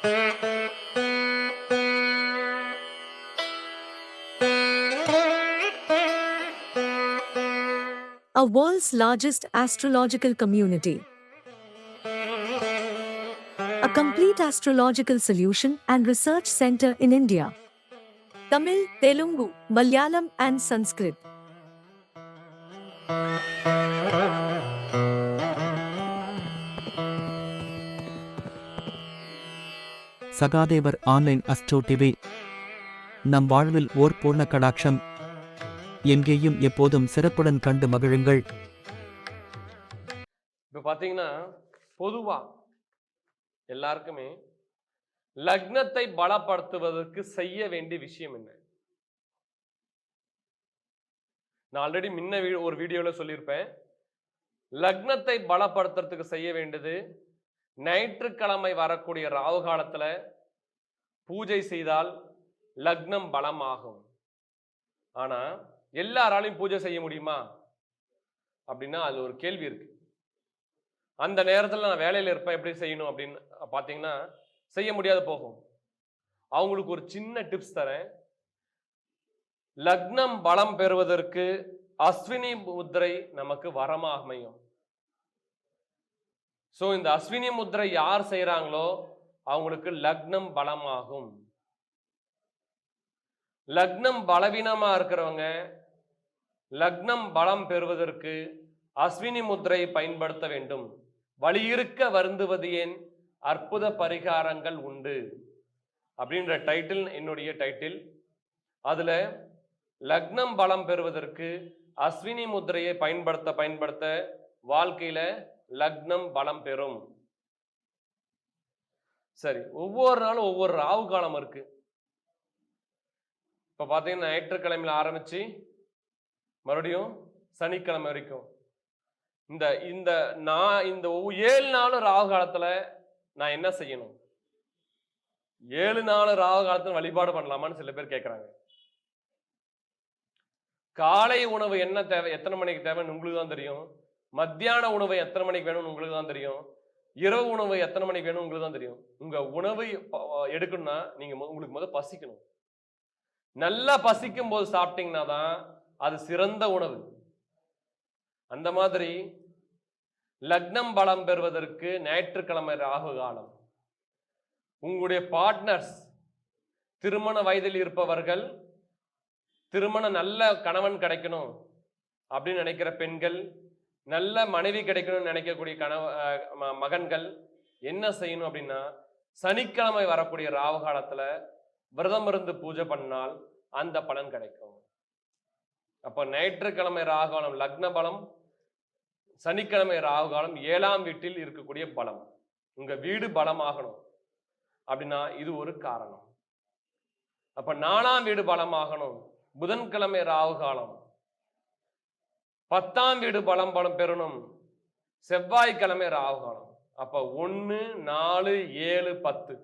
A world's largest astrological community. A complete astrological solution and research center in India. Tamil, Telugu, Malayalam and Sanskrit. Sahadevar online astro TV. நம் வாழ்வில் ஓர் பூர்ண கடாட்சம். எங்கேயும் எப்போதும் சிறப்புடன் கண்டு மகிழுங்கள். இப்போ பார்த்தீங்கன்னா பொதுவா எல்லாருக்குமே லக்னத்தை பலப்படுத்துவதற்கு செய்ய வேண்டிய விஷயம் என்ன? நான் ஆல்ரெடி முன்ன ஒரு வீடியோவில் சொல்லியிருப்பேன். லக்னத்தை பலப்படுத்துறதுக்கு செய்ய வேண்டியது ஞாயிற்றுக்கிழமை வரக்கூடிய ராகு காலத்தில் பூஜை செய்தால் லக்னம் பலமாகும். ஆனால் எல்லாராலையும் பூஜை செய்ய முடியுமா அப்படின்னா அது ஒரு கேள்வி இருக்கு. அந்த நேரத்தில் நான் வேலையில் இருப்பேன், எப்படி செய்யணும் அப்படின்னு பார்த்தீங்கன்னா செய்ய முடியாது போகும். அவங்களுக்கு ஒரு சின்ன டிப்ஸ் தரேன். லக்னம் பலம் பெறுவதற்கு அஸ்வினி முத்திரை நமக்கு வரமாக அமையும். ஸோ இந்த அஸ்வினி முத்திரை யார் செய்யறாங்களோ அவங்களுக்கு லக்னம் பலமாகும். லக்னம் பலவீனமா இருக்கிறவங்க லக்னம் பலம் பெறுவதற்கு அஸ்வினி முத்திரை பயன்படுத்த வேண்டும். வலியிருக்க வருந்துவது ஏன், அற்புத பரிகாரங்கள் உண்டு அப்படின்ற டைட்டில் என்னுடைய டைட்டில். அதுல லக்னம் பலம் பெறுவதற்கு அஸ்வினி முத்திரையை பயன்படுத்த வாழ்க்கையில லக்னம் பலம் பெறும். சரி, ஒவ்வொரு நாளும் ஒவ்வொரு ராகு காலம் இருக்கு. இப்ப பாத்தீங்கன்னா ஞாயிற்றுக்கிழமையில ஆரம்பிச்சு மறுபடியும் சனிக்கிழமை வரைக்கும் இந்த இந்த 7 நாளும் ராகு காலத்துல நான் என்ன செய்யணும்? 7 நாள் ராகு காலத்துல வழிபாடு பண்ணலாமான்னு சில பேர் கேட்கறாங்க. காலை உணவு என்ன தேவை, எத்தனை மணிக்கு தேவைன்னு உங்களுக்கு தான் தெரியும். மத்தியான உணவு எத்தனை மணிக்கு வேணும்னு உங்களுக்கு தான் தெரியும். இரவு உணவு எத்தனை மணிக்கு வேணும் உங்களுக்கு தான் தெரியும். உங்க உணவு எடுக்கணும்னா நீங்க உங்களுக்கு முதல் பசிக்கணும். நல்லா பசிக்கும் போது சாப்பிட்டீங்கன்னா தான் அது சிறந்த உணவு. அந்த மாதிரி லக்னம் பலம் பெறுவதற்கு ஞாயிற்றுக்கிழமை ராகு காலம். உங்களுடைய பார்ட்னர்ஸ் திருமண வயதில் இருப்பவர்கள், திருமண நல்ல கணவன் கிடைக்கணும் அப்படின்னு நினைக்கிற பெண்கள், நல்ல மனைவி கிடைக்கணும்னு நினைக்கக்கூடிய மகன்கள் என்ன செய்யணும் அப்படின்னா சனிக்கிழமை வரக்கூடிய ராகு காலத்துல விரதம் இருந்து பூஜை பண்ணால் அந்த பலன் கிடைக்கும். அப்ப ஞாயிற்றுக்கிழமை ராகு காலம் லக்ன பலம், சனிக்கிழமை ராகு காலம் 7ஆம் வீட்டில் இருக்கக்கூடிய பலம். உங்க வீடு பலமாகணும் அப்படின்னா இது ஒரு காரணம். அப்ப 4ஆம் வீடு பலமாகணும், புதன்கிழமை ராகு காலம். 10ஆம் வீடு பலம் பெறணும், செவ்வாய்க்கிழமை ராகு காலம். அப்ப 1, 4, 7, 10.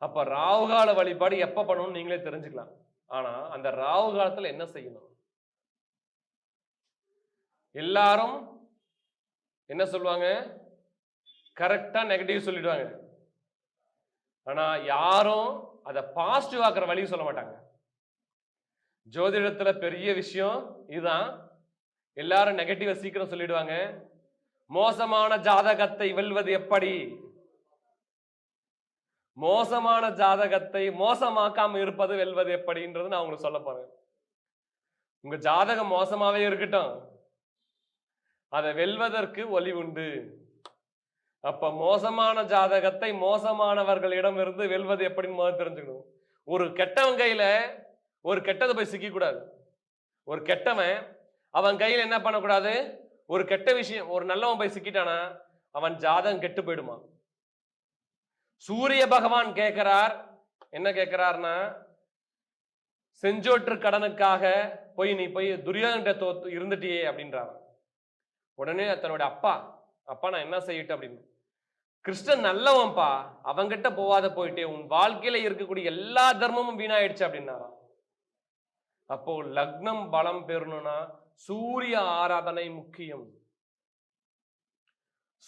அப்ப ராகு கால வழிபாடு எப்ப பண்ணணும்னு நீங்களே தெரிஞ்சுக்கலாம். ஆனா அந்த ராகு காலத்துல என்ன செய்யணும்? எல்லாரும் என்ன சொல்லுவாங்க? கரெக்டா நெகட்டிவ் சொல்லிடுவாங்க. ஆனா யாரும் அதை பாசிட்டிவ் ஆக்குற வழி சொல்ல மாட்டாங்க. ஜோதிடத்துல பெரிய விஷயம் இதுதான். எல்லாரும் நெகட்டிவ் சீக்கிரம் சொல்லிடுவாங்க. மோசமான ஜாதகத்தை வெல்வது எப்படி? மோசமான ஜாதகத்தை மோசமாக்காம இருப்பது வெல்வது எப்படின்றது நான் உங்களுக்கு சொல்ல போறேன். உங்க ஜாதகம் மோசமாவே இருக்கட்டும், அதை வெல்வதற்கு வழி உண்டு. அப்ப மோசமான ஜாதகத்தை மோசமானவர்களிடம் இருந்து வெல்வது எப்படின்னு முதல்ல தெரிஞ்சுக்கணும். ஒரு கெட்டவன் கையில ஒரு கெட்டதை போய் சிக்க கூடாது. ஒரு கெட்டவன் அவன் கையில என்ன பண்ணக்கூடாது? ஒரு கெட்ட விஷயம், ஒரு நல்லவன் போய் சிக்கிட்டானா அவன் ஜாதகம் கெட்டு போயிடுமா. சூரிய பகவான் கேட்கிறார், என்ன கேட்கிறார்னா, செஞ்சோற்று கடனுக்காக நீ போய் துரியோதன இருந்துட்டியே அப்படின்றார். உடனே தன்னுடைய அப்பா நான் என்ன செய்யட்டும் அப்படின்னு. கிருஷ்ணன் நல்லவன்பா, அவங்கிட்ட போவாத போயிட்டே, உன் வாழ்க்கையில இருக்கக்கூடிய எல்லா தர்மமும் வீணாயிடுச்சு அப்படின்னாராம். அப்போ லக்னம் பலம் பெறணும்னா சூரிய ஆராதனை முக்கியம்.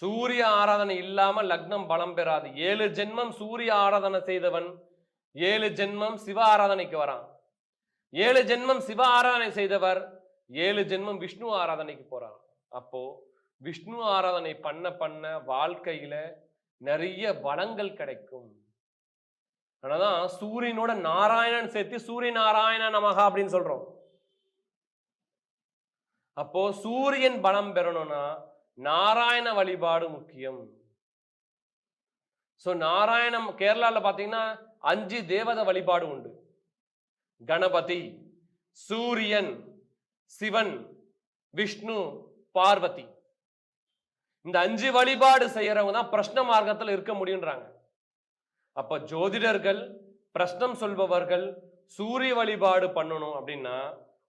சூரிய ஆராதனை இல்லாம லக்னம் பலம் பெறாது. 7 ஜென்மம் சூரிய ஆராதனை செய்தவன் 7 ஜென்மம் சிவ ஆராதனைக்கு வரான். 7 ஜென்மம் சிவ ஆராதனை செய்தவர் 7 ஜென்மம் விஷ்ணு ஆராதனைக்கு போறார். அப்போ விஷ்ணு ஆராதனை பண்ண பண்ண வாழ்க்கையில நிறைய வளங்கள் கிடைக்கும். அதனாலதான் சூரியனோட நாராயணன் சேர்த்து சூரிய நாராயண நமகா அப்படின்னு சொல்றோம். அப்போ சூரியன் பலம் பெறணும்னா நாராயண வழிபாடு முக்கியம். சோ நாராயணம் கேரளால பாத்தீங்கன்னா 5 தேவத வழிபாடு உண்டு. கணபதி, சூரியன், சிவன், விஷ்ணு, பார்வதி. இந்த 5 வழிபாடு செய்யறவங்க தான் பிரஷ்ன மார்க்கத்தில் இருக்க முடியுன்றாங்க. அப்ப ஜோதிடர்கள், பிரஷ்னம் சொல்பவர்கள் சூரிய வழிபாடு பண்ணணும் அப்படின்னா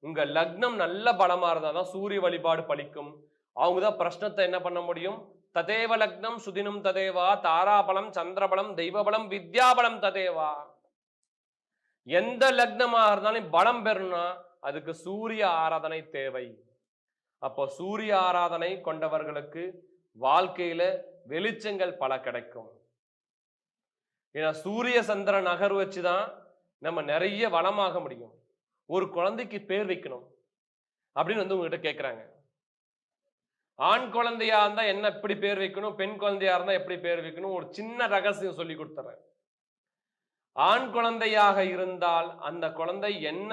உங்க லக்னம் நல்ல பலமா இருந்தாதான் சூரிய வழிபாடு பலிக்கும். அவங்கதான் பிரஷ்னத்தை என்ன பண்ண முடியும்? ததேவ லக்னம் சுதினம் ததேவா, தாராபலம், சந்திரபலம், தெய்வபலம், வித்யாபலம் ததேவா. எந்த லக்னமா இருந்தாலும் பலம் பெறணும்னா அதுக்கு சூரிய ஆராதனை தேவை. அப்போ சூரிய ஆராதனை கொண்டவர்களுக்கு வாழ்க்கையில வெளிச்சங்கள் பல கிடைக்கும். ஏன்னா சூரிய சந்திர நகர் வச்சுதான் நம்ம நிறைய வளமாக முடியும். ஒரு குழந்தைக்கு பேர் வைக்கணும் அப்படின்னு உங்ககிட்ட கேட்கிறாங்க. ஆண் குழந்தையா இருந்தா என்ன எப்படி பேர் வைக்கணும், பெண் குழந்தையா இருந்தா எப்படி பேர் வைக்கணும், ஒரு சின்ன ரகசியம் சொல்லி கொடுத்துறேன். ஆண் குழந்தையாக இருந்தால் அந்த குழந்தை என்ன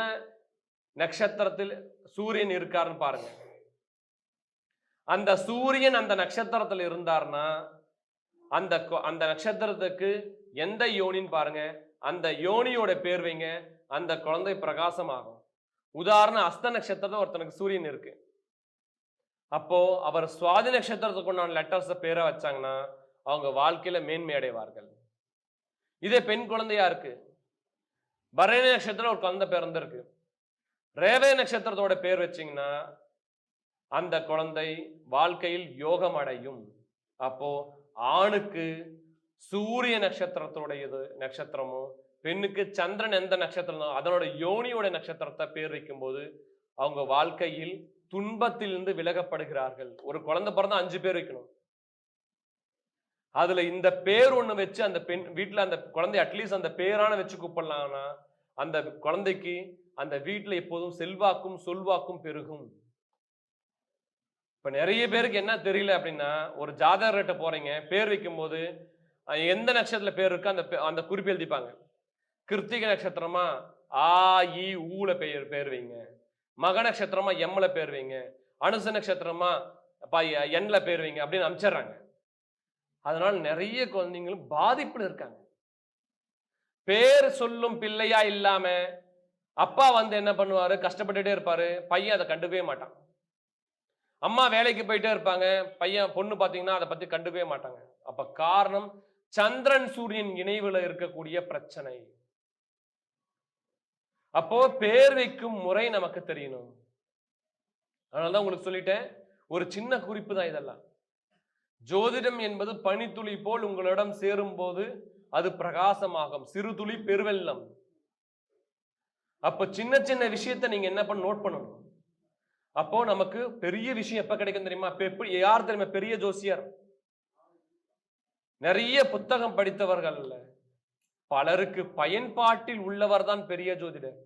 நட்சத்திரத்தில் சூரியன் இருக்காருன்னு பாருங்க. அந்த சூரியன் அந்த நட்சத்திரத்தில் இருந்தார்னா அந்த நட்சத்திரத்துக்கு எந்த யோனின்னு பாருங்க, அந்த யோனியோட பேர் வைங்க, அந்த குழந்தை பிரகாசமாகும். உதாரணம் அஸ்த நட்சத்திரத்துல ஒருத்தனுக்கு சூரியன் இருக்கு. அப்போ அவர் சுவாதி நட்சத்திரத்துக்கு உண்டான லெட்டர்ஸ் பேரை வச்சாங்கன்னா அவங்க வாழ்க்கையில மேன்மை அடைவார்கள். இதே பெண் குழந்தையா இருக்கு, பரணி நட்சத்திரம் ஒரு குழந்தை பிறந்திருக்கு, ரேவதி நட்சத்திரத்தோட பேர் வச்சீங்கன்னா அந்த குழந்தை வாழ்க்கையில் யோகம் அடையும். அப்போ ஆணுக்கு சூரிய நட்சத்திரத்தோடையது நட்சத்திரமும், பெண்ணுக்கு சந்திரன் எந்த நட்சத்திரம் அதனோட யோனியோட நட்சத்திரத்தை பேர் வைக்கும் போது அவங்க வாழ்க்கையில் துன்பத்திலிருந்து விலகப்படுகிறார்கள். ஒரு குழந்தை பிறந்தா 5 பேர் வைக்கணும். அதுல இந்த பேர் ஒண்ணு வச்சு அந்த பெண் வீட்டுல அந்த குழந்தை அட்லீஸ்ட் அந்த பேரான வச்சு கூப்பிடலாம்னா அந்த குழந்தைக்கு அந்த வீட்டுல எப்போதும் செல்வாக்கும் சொல்வாக்கும் பெருகும். இப்ப நிறைய பேருக்கு என்ன தெரியல அப்படின்னா, ஒரு ஜாதகர்கிட்ட போறீங்க, பேர் வைக்கும் போது எந்த நட்சத்திரத்துல பேர் இருக்கு அந்த குறிப்பு எழுதிப்பாங்க. கிருத்திகை நட்சத்திரமா ஆ இ ஊல பேர் வைங்க, மக நட்சத்திரமா எம்ல பேர் வைங்க, அனுச நட்சத்திரமா எண்ல பேர் வைங்க அப்படின்னு அனுப்பிச்சிடுறாங்க. அதனால நிறைய குழந்தைங்களும் பாதிப்புல இருக்காங்க. பேர் சொல்லும் பிள்ளையா இல்லாம அப்பா என்ன பண்ணுவாரு, கஷ்டப்பட்டுட்டே இருப்பாரு, பையன் அதை கண்டுக்கவே மாட்டான். அம்மா வேலைக்கு போயிட்டே இருப்பாங்க, பையன் பொண்ணு பாத்தீங்கன்னா அதை பத்தி கண்டுக்கவே மாட்டாங்க. அப்ப காரணம் சந்திரன் சூரியன் இணைவுல இருக்கக்கூடிய பிரச்சனை. அப்போ பேர் வைக்கும் முறை நமக்கு தெரியணும். அதனாலதான் உங்களுக்கு சொல்லிட்டேன், ஒரு சின்ன குறிப்பு தான் இதெல்லாம். ஜோதிடம் என்பது பனித்துளி போல் உங்களிடம் சேரும் போது அது பிரகாசமாகும், சிறு துளி பெருவெள்ளம். அப்ப சின்ன சின்ன விஷயத்தை நீங்க என்ன பண்ண நோட் பண்ணணும். அப்போ நமக்கு பெரிய விஷயம் எப்ப கிடைக்கும் தெரியுமா? யார் தெரியுமா பெரிய ஜோசியர்? நிறைய புத்தகம் படித்தவர்கள் அல்ல, பலருக்கு பயன்பாட்டில் உள்ளவர் தான் பெரிய ஜோதிடர்.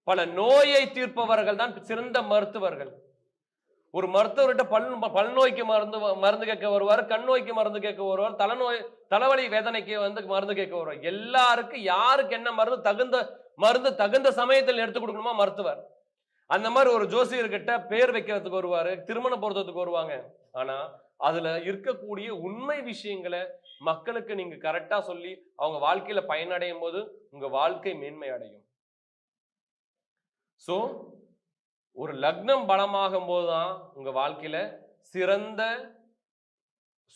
பல நோயை தீர்ப்பவர்கள் தான் சிறந்த மருத்துவர்கள். ஒரு மருத்துவர்கிட்ட பல் நோய்க்கு மருந்து கேட்க வருவார், கண் நோய்க்கு மருந்து கேட்க வருவார், தலைவலி வேதனைக்கு மருந்து கேட்க வருவார். எல்லாருக்கும் யாருக்கு என்ன மருந்து தகுந்த சமயத்தில் எடுத்து கொடுக்கணுமா மருத்துவர். அந்த மாதிரி ஒரு ஜோசியர்கிட்ட பேர் வைக்கிறதுக்கு வருவாரு, திருமண பொருத்தத்துக்கு வருவாங்க. ஆனா அதுல இருக்கக்கூடிய உண்மை விஷயங்களை மக்களுக்கு நீங்க கரெக்டா சொல்லி அவங்க வாழ்க்கையில பயனடையும் போது உங்க வாழ்க்கை மேன்மை அடையும். சோ ஒரு லக்னம் பலமாகும் போதுதான் உங்க வாழ்க்கையில சிறந்த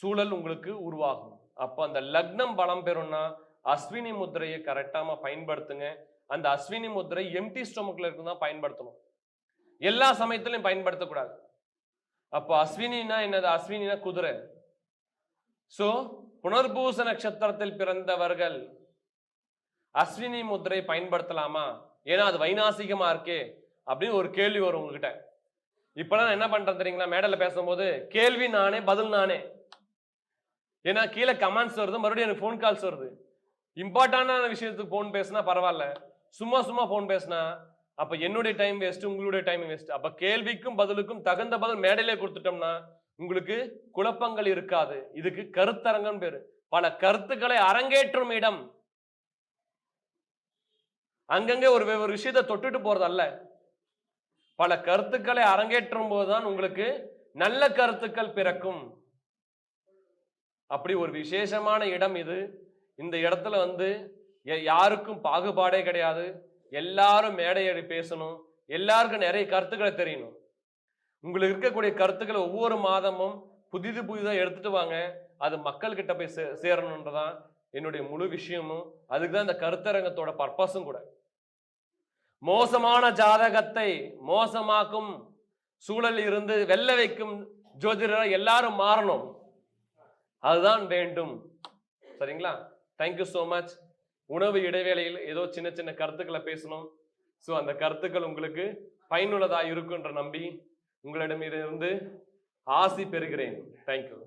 சூழல் உங்களுக்கு உருவாகும். அப்ப அந்த லக்னம் பலம் பெறும்னா அஸ்வினி முத்திரையை கரெக்டாம பயன்படுத்துங்க. அந்த அஸ்வினி முத்திரை எம்டி ஸ்டொமக்ல இருக்குதான் பயன்படுத்தணும், எல்லா சமயத்திலும் பயன்படுத்தக்கூடாது. அப்போ அஸ்வினா என்னது? அஸ்வினா குதிரை. சோ புனர்பூச நட்சத்திரத்தில் பிறந்தவர்கள் அஸ்வினி முத்திரை பயன்படுத்தலாமா? ஏன்னா அது வைநாசிகமா இருக்கே அப்படின்னு ஒரு கேள்வி வரும் உங்ககிட்ட. இப்பெல்லாம் என்ன பண்றேன் தெரியுங்களா, மேடையில பேசும்போது கேள்வி நானே பதில் நானே. ஏன்னா கீழே கமெண்ட்ஸ் வருது, மறுபடியும் எனக்கு ஃபோன் கால்ஸ் வருது. இம்பார்ட்டன்டான விஷயத்துக்கு ஃபோன் பேசினா பரவாயில்ல, சும்மா சும்மா ஃபோன் பேசினா அப்ப என்னுடைய டைம் வேஸ்ட், உங்களுடைய டைம் வேஸ்ட். அப்ப கேள்விக்கும் பதிலுக்கும் தகுந்த பதில் மேடையிலே கொடுத்துட்டோம்னா உங்களுக்கு குழப்பங்கள் இருக்காது. இதுக்கு கருத்தரங்கம் பேரு. பல கருத்துக்களை அரங்கேற்றும் இடம். அங்கங்க ஒரு விஷயத்தை தொட்டுட்டு போறது அல்ல. பல கருத்துக்களை அரங்கேற்றும் போதுதான் உங்களுக்கு நல்ல கருத்துக்கள் பிறக்கும். அப்படி ஒரு விசேஷமான இடம் இது. இந்த இடத்துல யாருக்கும் பாகுபாடே கிடையாது. எல்லாரும் மேடையேறி பேசணும். எல்லாருக்கும் நிறைய கருத்துக்களை தெரியணும். உங்களுக்கு இருக்கக்கூடிய கருத்துக்களை ஒவ்வொரு மாதமும் புதிதா எடுத்துட்டு வாங்க. அது மக்கள் கிட்ட போய் சேரணும்ன்றதான் என்னுடைய முழு விஷயமும். அதுக்குதான் இந்த கருத்தரங்கத்தோட பர்பஸும் கூட. மோசமான ஜாதகத்தை மோசமாக்கும் சூழல் இருந்து வெல்ல வைக்கும் ஜோதிடர் எல்லாரும் மாறணும். அதுதான் வேண்டும். சரிங்களா? Thank you so much. உணவு இடைவேளையில் ஏதோ சின்ன சின்ன கருத்துக்களை பேசணும். ஸோ அந்த கருத்துக்கள் உங்களுக்கு பயனுள்ளதா இருக்குன்ற நம்பி உங்களிடமிருந்து ஆசி பெறுகிறேன். தேங்க்யூ.